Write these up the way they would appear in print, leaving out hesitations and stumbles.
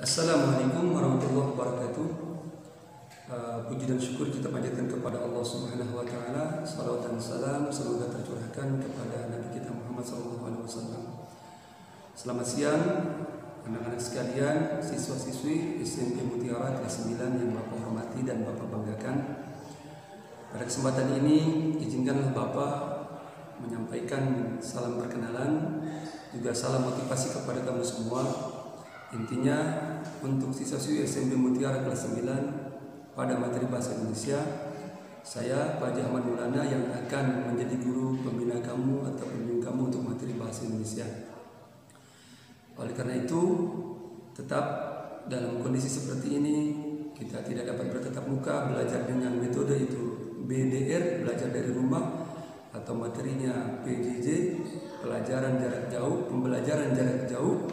Assalamualaikum warahmatullahi wabarakatuh. Puji dan syukur kita panjatkan kepada Allah Subhanahu wa taala. Salawat dan salam semoga tercurahkan kepada Nabi kita Muhammad SAW. Selamat siang anak-anak sekalian, siswa-siswi SMP Mutiara kelas 9 yang Bapak hormati dan Bapak banggakan. Pada kesempatan ini izinkanlah Bapak menyampaikan salam perkenalan, juga salam motivasi kepada kamu semua. Intinya untuk siswa-siswi SMP Mutiara kelas 9 pada materi Bahasa Indonesia, saya Pak Haji Ahmad Maulana yang akan menjadi guru pembina kamu atau pembimbing kamu untuk materi Bahasa Indonesia. Oleh karena itu, tetap dalam kondisi seperti ini, kita tidak dapat bertatap muka belajar dengan metode itu BDR, belajar dari rumah, atau materinya PJJ, pelajaran jarak jauh, pembelajaran jarak jauh.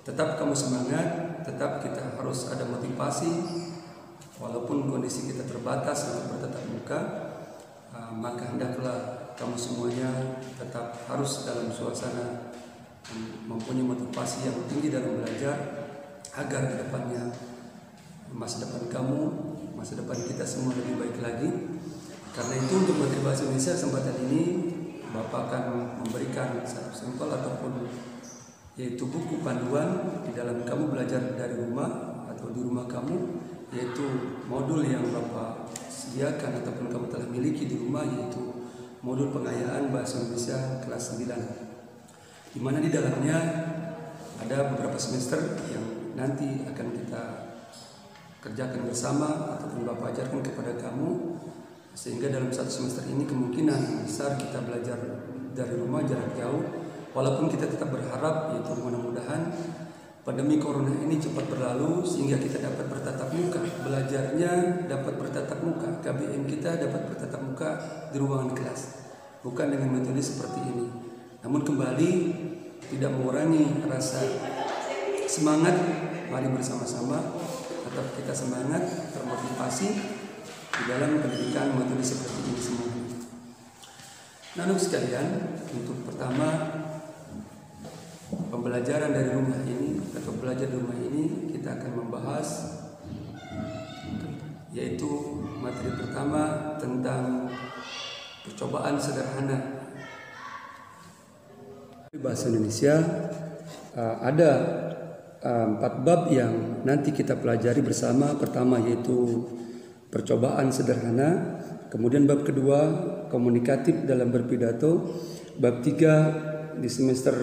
Tetap kamu semangat, tetap kita harus ada motivasi. Walaupun kondisi kita terbatas untuk bertatap muka, maka hendaklah kamu semuanya tetap harus dalam suasana mempunyai motivasi yang tinggi dalam belajar, agar ke depannya masa depan kamu, masa depan kita semua lebih baik lagi. Karena itu untuk materi Bahasa Indonesia kesempatan ini Bapak akan memberikan satu sampel ataupun yaitu buku panduan di dalam kamu belajar dari rumah atau di rumah kamu, yaitu modul yang Bapak sediakan ataupun kamu telah miliki di rumah, yaitu modul pengayaan Bahasa Indonesia kelas 9, di mana di dalamnya ada beberapa semester yang nanti akan kita kerjakan bersama ataupun Bapak ajarkan kepada kamu, sehingga dalam satu semester ini kemungkinan besar kita belajar dari rumah jarak jauh. Walaupun kita tetap berharap, yaitu mudah-mudahan pandemi corona ini cepat berlalu sehingga kita dapat bertatap muka, belajarnya dapat bertatap muka, KBM kita dapat bertatap muka di ruangan kelas, bukan dengan metode seperti ini. Namun kembali tidak mengurangi rasa semangat, mari bersama-sama tetap kita semangat, termotivasi di dalam pendidikan metode seperti ini semua. Nah, anak sekalian, untuk pertama pembelajaran dari rumah ini atau belajar di rumah ini kita akan membahas, yaitu materi pertama tentang percobaan sederhana. Bahasa Indonesia ada 4 bab yang nanti kita pelajari bersama. Pertama yaitu percobaan sederhana, kemudian bab kedua komunikatif dalam berpidato, bab 3 di semester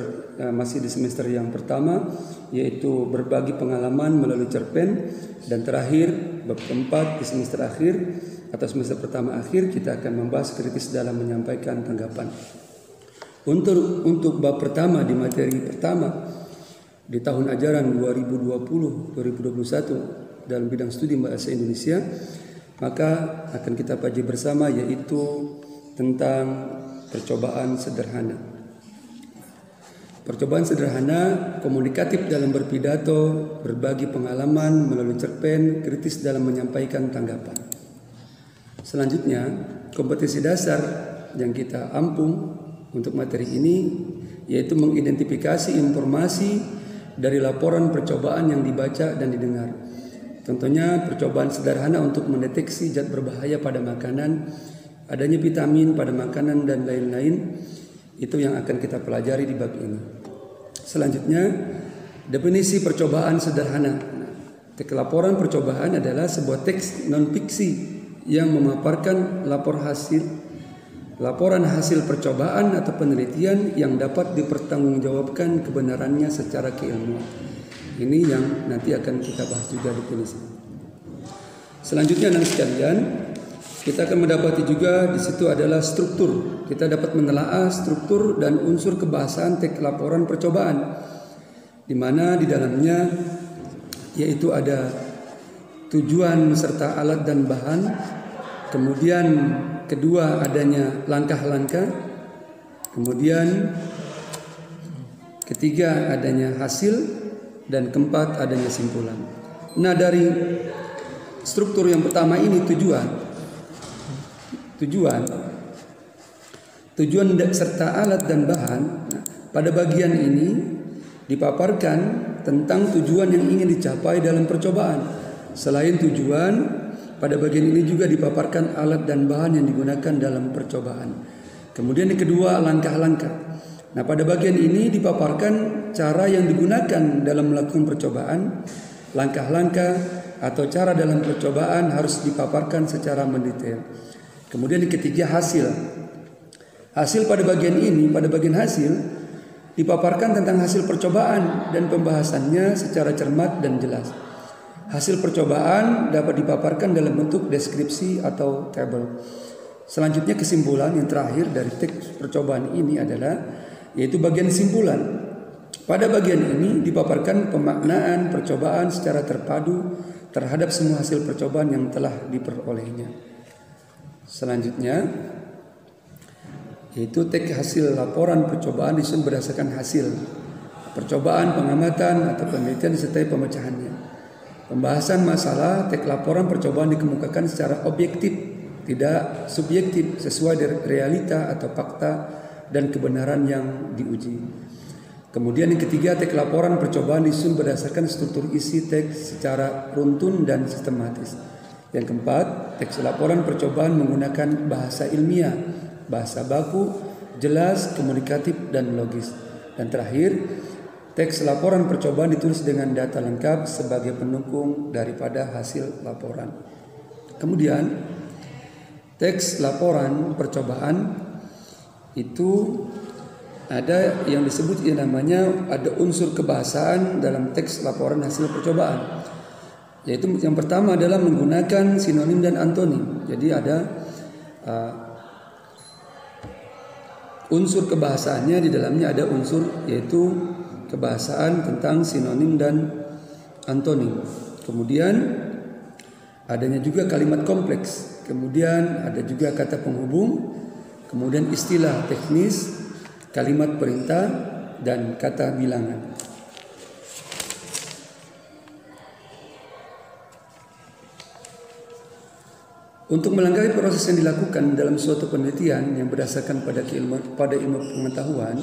masih di semester yang pertama yaitu berbagi pengalaman melalui cerpen, dan terakhir bab keempat di semester akhir atau semester pertama akhir kita akan membahas kritis dalam menyampaikan tanggapan. Untuk bab pertama di materi pertama di tahun ajaran 2020-2021 dalam bidang studi Bahasa Indonesia, maka akan kita kaji bersama, yaitu tentang percobaan sederhana. Percobaan sederhana, komunikatif dalam berpidato, berbagi pengalaman melalui cerpen, kritis dalam menyampaikan tanggapan. Selanjutnya, kompetisi dasar yang kita ampung untuk materi ini yaitu mengidentifikasi informasi dari laporan percobaan yang dibaca dan didengar. Tentunya percobaan sederhana untuk mendeteksi zat berbahaya pada makanan, adanya vitamin pada makanan dan lain-lain. Itu yang akan kita pelajari di bab ini. Selanjutnya, definisi percobaan sederhana. Teks laporan percobaan adalah sebuah teks non-fiksi yang memaparkan laporan hasil percobaan atau penelitian yang dapat dipertanggungjawabkan kebenarannya secara keilmuan. Ini yang nanti akan kita bahas juga definisi. Selanjutnya anak sekalian, kita akan mendapati juga di situ adalah struktur. Kita dapat menelaah struktur dan unsur kebahasaan teks laporan percobaan, di mana di dalamnya yaitu ada tujuan serta alat dan bahan. Kemudian kedua adanya langkah-langkah. Kemudian ketiga adanya hasil, dan keempat adanya simpulan. Nah, dari struktur yang pertama ini tujuan serta alat dan bahan. Nah, pada bagian ini dipaparkan tentang tujuan yang ingin dicapai dalam percobaan. Selain tujuan, pada bagian ini juga dipaparkan alat dan bahan yang digunakan dalam percobaan. Kemudian yang kedua, langkah-langkah. Nah, pada bagian ini dipaparkan cara yang digunakan dalam melakukan percobaan, langkah-langkah atau cara dalam percobaan harus dipaparkan secara mendetail. Kemudian yang ketiga, hasil. Hasil pada bagian ini, pada bagian hasil dipaparkan tentang hasil percobaan dan pembahasannya secara cermat dan jelas. Hasil percobaan dapat dipaparkan dalam bentuk deskripsi atau tabel. Selanjutnya kesimpulan yang terakhir dari teks percobaan ini adalah yaitu bagian simpulan. Pada bagian ini dipaparkan pemaknaan percobaan secara terpadu terhadap semua hasil percobaan yang telah diperolehnya. Selanjutnya yaitu teks hasil laporan percobaan disusun berdasarkan hasil percobaan, pengamatan atau penelitian disertai pemecahannya. Pembahasan masalah teks laporan percobaan dikemukakan secara objektif, tidak subjektif, sesuai dengan realita atau fakta dan kebenaran yang diuji. Kemudian yang ketiga, teks laporan percobaan disusun berdasarkan struktur isi teks secara runtun dan sistematis. Yang keempat, teks laporan percobaan menggunakan bahasa ilmiah, bahasa baku, jelas, komunikatif, dan logis. Dan terakhir, teks laporan percobaan ditulis dengan data lengkap sebagai pendukung daripada hasil laporan. Kemudian, teks laporan percobaan itu ada yang disebut yang namanya ada unsur kebahasaan dalam teks laporan hasil percobaan. Yaitu yang pertama adalah menggunakan sinonim dan antonim. Jadi ada unsur kebahasaannya, di dalamnya ada unsur yaitu kebahasaan tentang sinonim dan antonim. Kemudian adanya juga kalimat kompleks. Kemudian ada juga kata penghubung. Kemudian istilah teknis, kalimat perintah, dan kata bilangan. Untuk melengkapi proses yang dilakukan dalam suatu penelitian yang berdasarkan pada ilmu pengetahuan,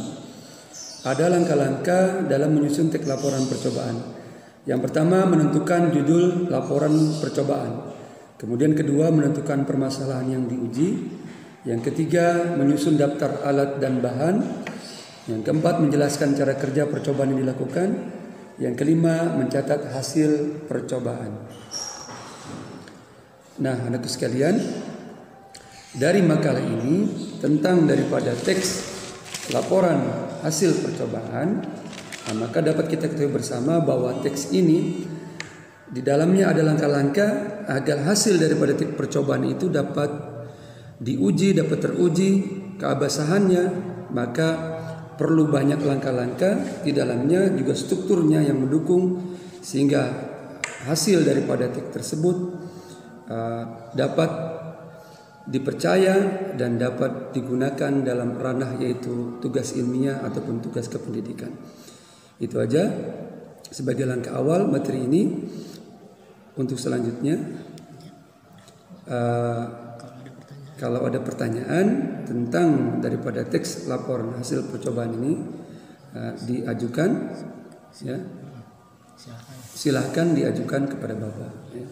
ada langkah-langkah dalam menyusun teks laporan percobaan. Yang pertama, menentukan judul laporan percobaan. Kemudian kedua, menentukan permasalahan yang diuji. Yang ketiga, menyusun daftar alat dan bahan. Yang keempat, menjelaskan cara kerja percobaan yang dilakukan. Yang kelima, mencatat hasil percobaan. Nah, anak sekalian, dari makalah ini tentang daripada teks laporan hasil percobaan, maka dapat kita ketahui bersama bahwa teks ini di dalamnya ada langkah-langkah agar hasil daripada teks percobaan itu dapat diuji, dapat teruji keabsahannya, maka perlu banyak langkah-langkah di dalamnya, juga strukturnya yang mendukung sehingga hasil daripada teks tersebut dapat dipercaya dan dapat digunakan dalam ranah yaitu tugas ilmiah ataupun tugas kependidikan. Itu aja sebagai langkah awal materi ini. Untuk selanjutnya, kalau ada pertanyaan tentang daripada teks laporan hasil percobaan ini diajukan, ya, silahkan diajukan kepada Bapak. Ya.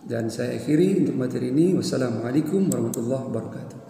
Dan saya akhiri untuk materi ini. Wassalamualaikum warahmatullahi wabarakatuh.